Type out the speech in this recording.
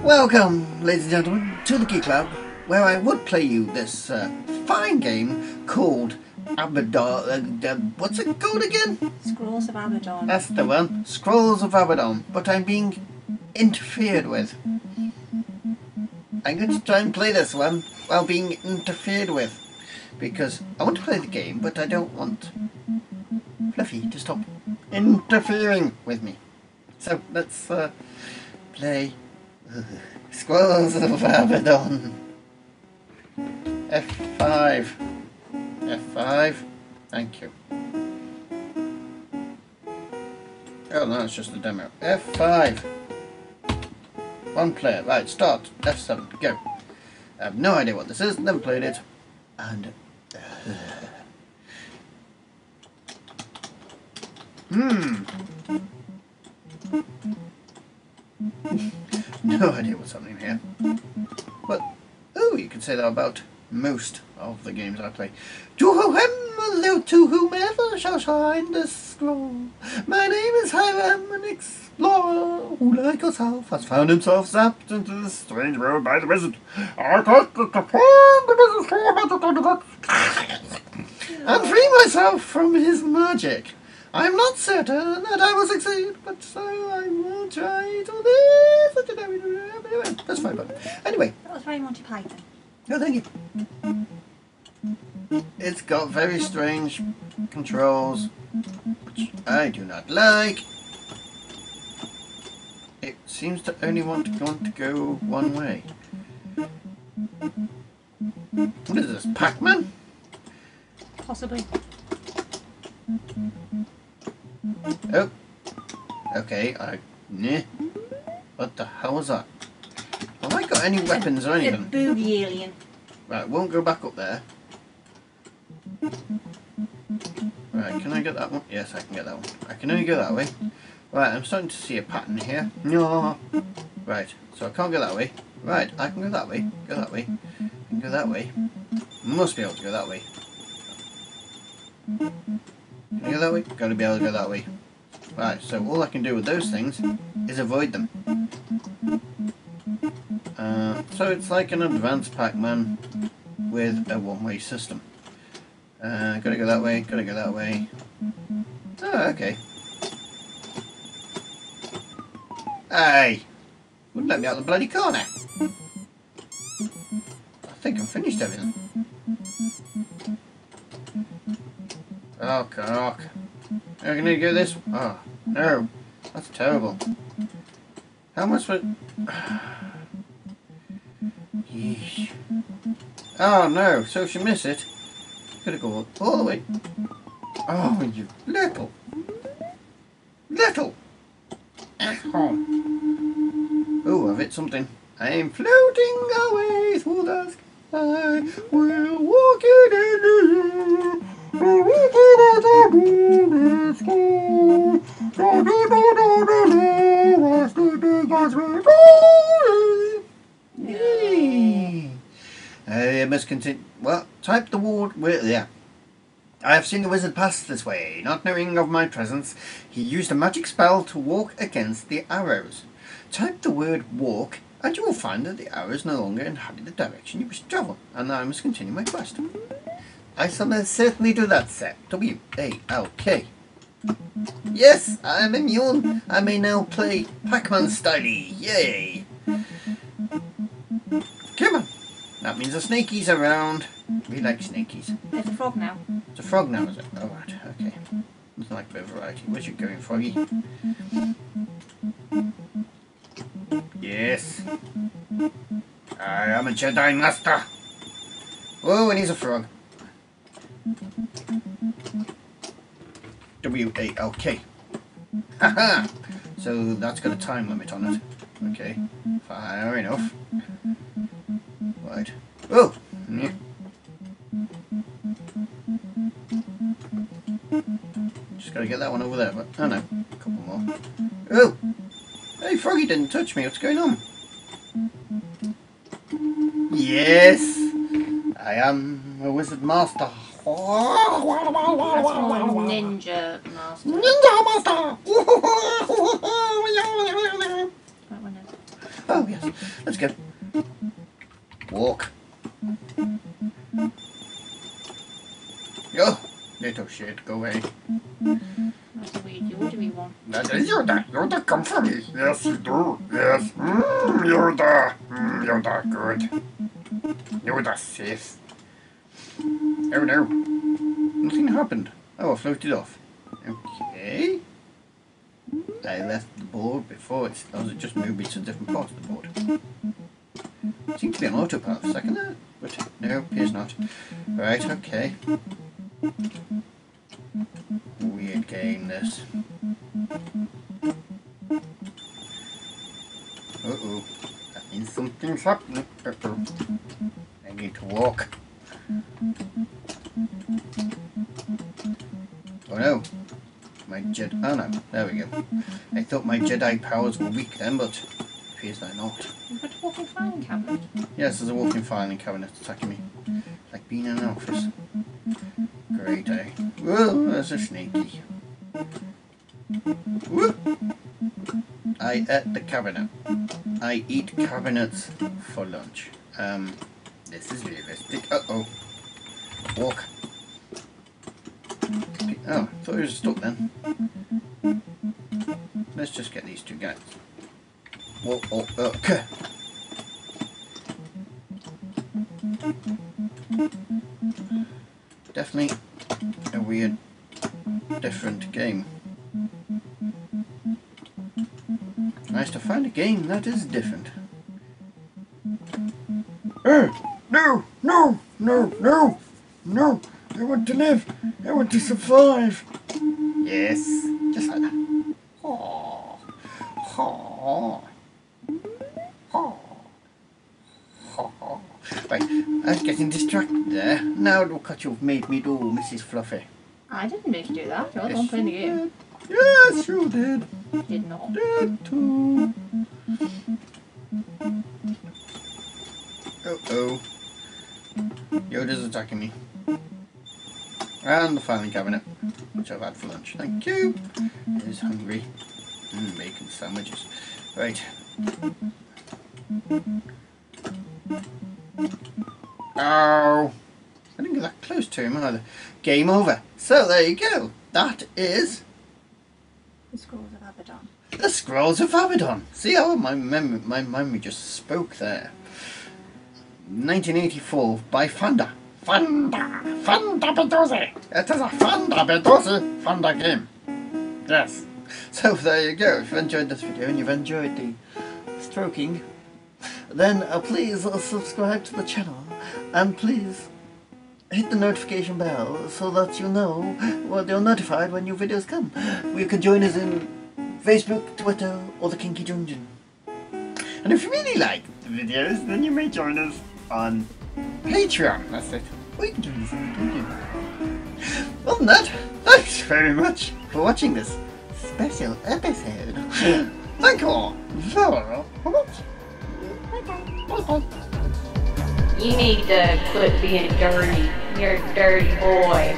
Welcome, ladies and gentlemen, to the Key Club, where I would play you this fine game called Abadon. What's it called again? Scrolls of Abadon. That's the one. Scrolls of Abadon. But I'm being interfered with. I'm going to try and play this one while being interfered with. Because I want to play the game, but I don't want Fluffy to stop interfering with me. So let's play Scrolls of Abadon. F5. F5. Thank you. Oh no, it's just a demo. F5. One player. Right, start. F7. Go. I have no idea what this is. Never played it. And no idea what's happening here. But oh, you can say that about most of the games I play. To whomever shall shine this scroll. My name is Hiram, an explorer who, like yourself, has found himself zapped into this strange world by the wizard. I got to find the wizard and free myself from his magic. I am not certain that I will succeed, but so I will try to this. That's fine, but anyway. That was very Monty Python. Oh, thank you. It's got very strange controls, which I do not like. It seems to only want to go one way. What is this, Pac-Man? Possibly. Oh, okay. Nah. What the hell was that? Have I got any weapons or anything? A boogie alien. Right, won't go back up there. Right, can I get that one? Yes, I can get that one. I can only go that way. Right, I'm starting to see a pattern here. No. Right, so I can't go that way. Right, I can go that way. Go that way. I can go that way. Must be able to go that way. Can I go that way? Gotta be able to go that way. Right, so all I can do with those things is avoid them. So it's like an advanced Pac-Man with a one-way system. Gotta go that way, gotta go that way. Oh, okay. Hey! Wouldn't let me out the bloody corner. I think I'm finished everything. Oh, cock. I need to go this. Oh, no. That's terrible. How much for... Yeesh. Oh, no. So if you miss it, gotta go all the way. Oh, you little asshole. Oh, I've hit something. I'm floating away through the sky. We're walking in the air. We're walking at the moon sky. I must continue. Well, type the word. Yeah. I have seen the wizard pass this way. Not knowing of my presence, he used a magic spell to walk against the arrows. Type the word walk, and you will find that the arrows no longer inhabit the direction you wish to travel, and I must continue my quest. I shall certainly do that, sir. W-A-L-K. Yes, I am immune. I may now play Pac-Man styly. Yay! Come on. That means the snakies around. We like snakies. There's a frog now. It's a frog now, is it? Oh, right, okay. Nothing like a bit of variety. Where's you going, Froggy? Yes. I am a Jedi Master. Oh, and he's a frog. W-A-L-K. Haha! So that's got a time limit on it. Okay. Fair enough. Right. Oh! Yeah. Just gotta get that one over there, but oh no, a couple more. Oh! Hey, Froggy didn't touch me, what's going on? Yes! I am a wizard master. Ninja master. Ninja master! Oh, yes. Let's go. Walk. Go. Little shit, go away. That's a weird Yoda-y one. That is Yoda. Yoda, come for me. Yes, you do. Yes. Yoda. Yoda, good. Yoda, safe. Oh, no. Nothing happened. Oh, I floated off. Okay. I left the board before it just moved me to a different part of the board. It seemed to be on autopilot for a second there, but no, appears not. Right, okay. Weird game, this. Uh-oh. That means something's happening. Uh-oh. I need to walk. Oh no. My Jedi... Oh no, there we go. I thought my Jedi powers were weak then, but it appears they're not. You've got a walking filing cabinet. Yes, there's a walking filing cabinet attacking me. Like being in an office. Great, eh? Whoa, there's a sneaky. Whoa. I ate the cabinet. I eat cabinets for lunch. This is realistic. Uh-oh. Walk. Oh, I thought he was stuck then. Let's just get these two guys. Whoa, oh, okay. Definitely a weird, different game. Nice to find a game that is different. No! No! No! No! No! I want to live! I want to survive! Yes, just like that. Oh, oh, oh, oh. Right, I was getting distracted there. Now look what you've made me do, Mrs. Fluffy. I didn't make you do that. You're the one playing the game. Yes, you did. Did not. Did too. Uh-oh. Yoda's attacking me. And the filing cabinet, which I've had for lunch. Thank you. Is hungry. Bacon sandwiches. Right. Oh. I didn't get that close to him either. Game over. So there you go. That is The Scrolls of Abadon. the Scrolls of Abadon. See how my memory just spoke there. 1984 by Fanda. Fanda Bedozzi. It is a Fanda Bedozzi Fanda game. Yes. So there you go. If you've enjoyed this video and you've enjoyed the stroking, then please subscribe to the channel and please hit the notification bell so that you know when you're notified when new videos come. You can join us in Facebook, Twitter, or the Kinky Dungeon. And if you really like the videos, then you may join us on Patreon. That's it. We can do this in the dungeon. Other than that, thanks very much for watching this special episode. Thank you all very much. Bye-bye. You need to quit being dirty. You're a dirty boy.